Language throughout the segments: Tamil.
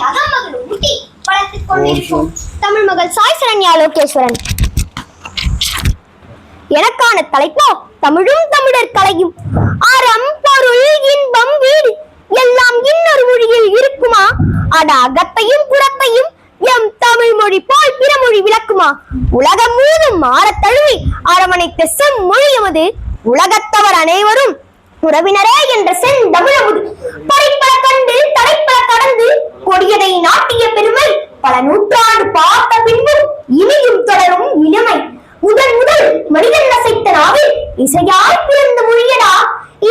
அகமகளும் ஊட்டி வளர்த்துக் கொண்டிருக்கும் தமிழ் மகள் சாய் சரண்யா லோகேஸ்வரன். எனக்கான தலைப்போ தமிழும் தமிழர் கலையும். அறம் பொருள் இன்பம் வீடு எல்லாம் இன்னொரு மொழியில் இருக்குமா? அட அகத்தையும் புறத்தையும் எம் தமிழ் மொழி போல் பிற மொழி விளக்குமா? உலகம் முழுதும் மாறத் தழுவி அரவணைத்த செம்மொழி எமது. உலகத்தவர் அனைவரும் உறவினரே என்ற செந்தமிழமுது. படைப்பல கண்டு தடைப்பல கடந்து கொடியதை நாட்டிய பெருமை பல நூற்றாண்டு பார்த்த பின்பும் இனியும் தொடரும் இளமை. முதல் முதல் மனிதன் அசைத்த நாவில் இசையாய் பிறந்த மொழியடா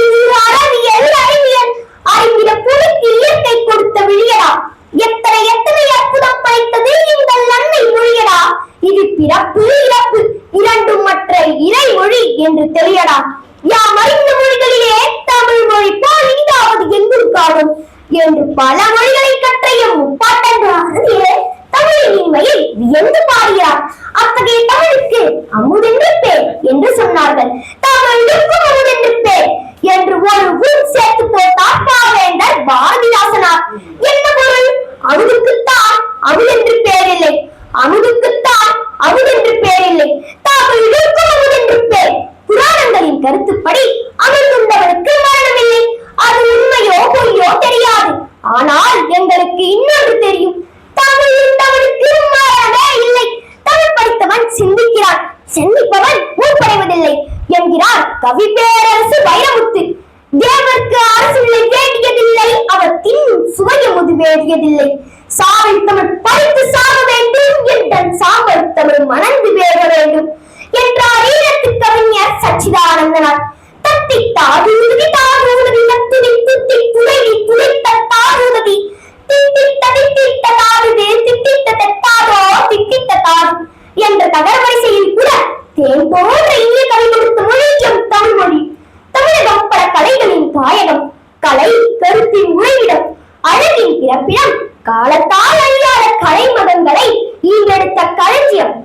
இது. அறிவியல் அறிவியல் அறிவிட புலிக்கு இயற்கை கொடுத்த விழியடா. எத்தனை எத்தனை அற்புதம் படைத்தது எங்கள் அன்னை மொழியடா. இது பிறப்பு இறப்பு இரண்டும் மற்ற இறை மொழி என்று தெரியடா. யாம் அறிந்த மொழிகளிலே தமிழ் மொழி போல் இங்காவது எங்கும் காணும் என்று பல மொழிகளை கற்றைய முப்பாட்டன்றாரே தமிழின் இன்மையை வியந்து பாடுகிறார். அத்தகைய தமிழுக்கு அமுதென்று பேர் என்று சொன்னார்கள். தமிழுக்கும் அமுதென்று பேர் என்று ஒரு ஊர் சேர்த்து போட்டார் பாவேந்தர் பாரதிதாசனார். என்ன பொருள்? அமுதுக்குத்தான் அமுதென்று பேர் இல்லை, அமுதுக்குத்தான் அமுதென்று பேர் இல்லை, தமிழுக்கும் அமுதென்று பேர். புராணங்களின் கருத்துப்படி அமிர்துண்டவனுக்கு மரணமில்லை. அது உண்மையோ பொய்யோ தெரியாது. ஆனால் எங்களுக்கு இன்னொன்று தெரியும், தமிழ் உண்டவனுக்கு மரணமே இல்லை. தமிழ் படித்தவன் சிந்திக்கிறான், சிந்திப்பவன் மூப்படைவதில்லை என்கிறார் கவி பேரரசு வைரமுத்து. தேவருக்கு அரசுகளை வேண்டியதில்லை, அவர் தின்னும் சுவையமுது வேண்டியதில்லை. சாவில் தமிழ் படித்து சாக வேண்டும் என் சாம்பல் தமிழ் மணந்து வேக வேண்டும் என்றார் ஈழத்து கவிஞர் சச்சிதானந்தனார். தத்தி தாதுதி தாதுதி நத்துதி துத்தி துளைவி துளைத்த தாதுதி தித்தித்த தித்தித்த தாதுதி தித்தித்த தெத்தாதோ தித்தித்த தாது என்ற தகவரிசையில் கூட தேன் போன்ற இனிய கவி கொடுத்த மொழியும் தமிழ் மொழி. தமிழகம் பல கலைகளின் தாயகம், கலை கருத்தின் உறைவிடம், அழகின் பிறப்பிடம், காலத்தால் அழியாத கலை மதங்களை ஈண்டெடுத்த களஞ்சியம்.